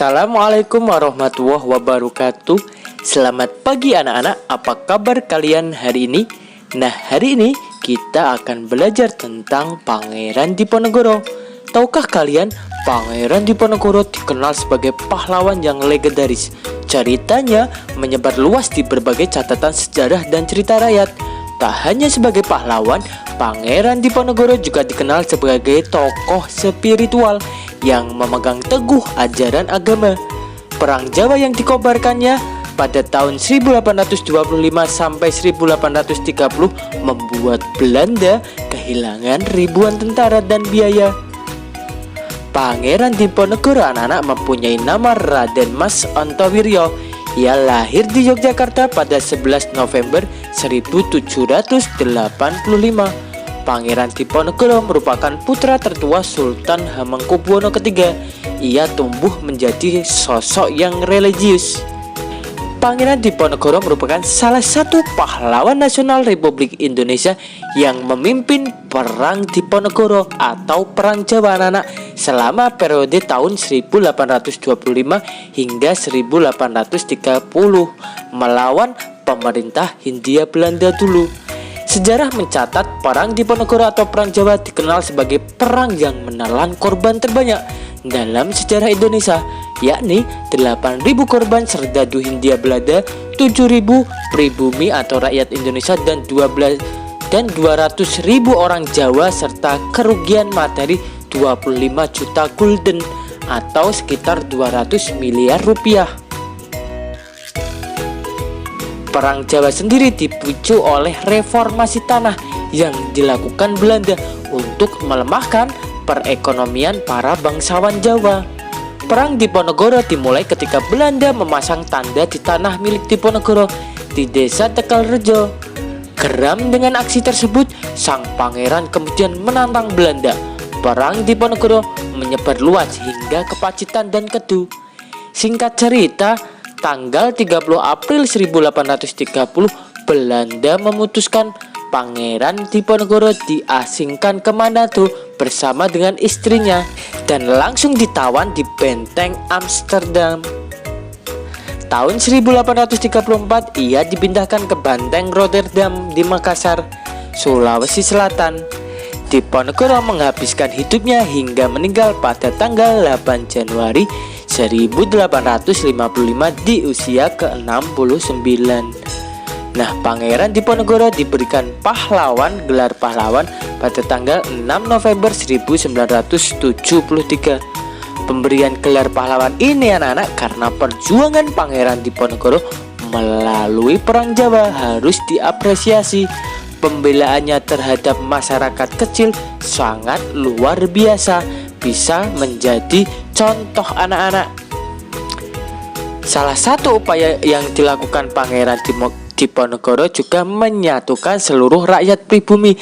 Assalamualaikum warahmatullahi wabarakatuh. Selamat pagi anak-anak, apa kabar kalian hari ini? Nah, hari ini kita akan belajar tentang Pangeran Diponegoro. Tahukah kalian, Pangeran Diponegoro dikenal sebagai pahlawan yang legendaris. Ceritanya menyebar luas di berbagai catatan sejarah dan cerita rakyat. Tak hanya sebagai pahlawan, Pangeran Diponegoro juga dikenal sebagai tokoh spiritual yang memegang teguh ajaran agama. Perang Jawa yang dikobarkannya pada tahun 1825 sampai 1830 membuat Belanda kehilangan ribuan tentara dan biaya. Pangeran Diponegoro anak-anak mempunyai nama Raden Mas Antowiryo. Ia lahir di Yogyakarta pada 11 November 1785. Pangeran Diponegoro merupakan putra tertua Sultan Hamengkubuwono III. Ia tumbuh menjadi sosok yang religius. Pangeran Diponegoro merupakan salah satu pahlawan nasional Republik Indonesia yang memimpin Perang Diponegoro atau Perang Jawa anak-anak selama periode tahun 1825 hingga 1830 melawan pemerintah Hindia Belanda dulu. Sejarah mencatat Perang Diponegoro atau Perang Jawa dikenal sebagai perang yang menelan korban terbanyak dalam sejarah Indonesia, yakni 8.000 korban serdadu Hindia Belanda, 7.000 pribumi atau rakyat Indonesia dan 200.000 orang Jawa serta kerugian materi 25 juta gulden atau sekitar 200 miliar rupiah. Perang Jawa sendiri dipicu oleh reformasi tanah yang dilakukan Belanda untuk melemahkan perekonomian para bangsawan Jawa. Perang Diponegoro dimulai ketika Belanda memasang tanda di tanah milik Diponegoro di desa Tegalrejo. Geram dengan aksi tersebut, sang pangeran kemudian menantang Belanda. Perang Diponegoro menyebar luas hingga ke Pacitan dan Kedu. Singkat cerita, tanggal 30 April 1830, Belanda memutuskan Pangeran Diponegoro diasingkan ke Manado bersama dengan istrinya dan langsung ditawan di Benteng Amsterdam. Tahun 1834 ia dipindahkan ke Benteng Rotterdam di Makassar, Sulawesi Selatan. Diponegoro menghabiskan hidupnya hingga meninggal pada tanggal 8 Januari 1855 di usia ke-69. Nah, Pangeran Diponegoro diberikan gelar pahlawan pada tanggal 6 November 1973. Pemberian gelar pahlawan ini anak-anak karena perjuangan Pangeran Diponegoro melalui Perang Jawa harus diapresiasi. Pembelaannya terhadap masyarakat kecil sangat luar biasa, bisa menjadi contoh anak-anak. Salah satu upaya yang dilakukan Pangeran Diponegoro juga menyatukan seluruh rakyat pribumi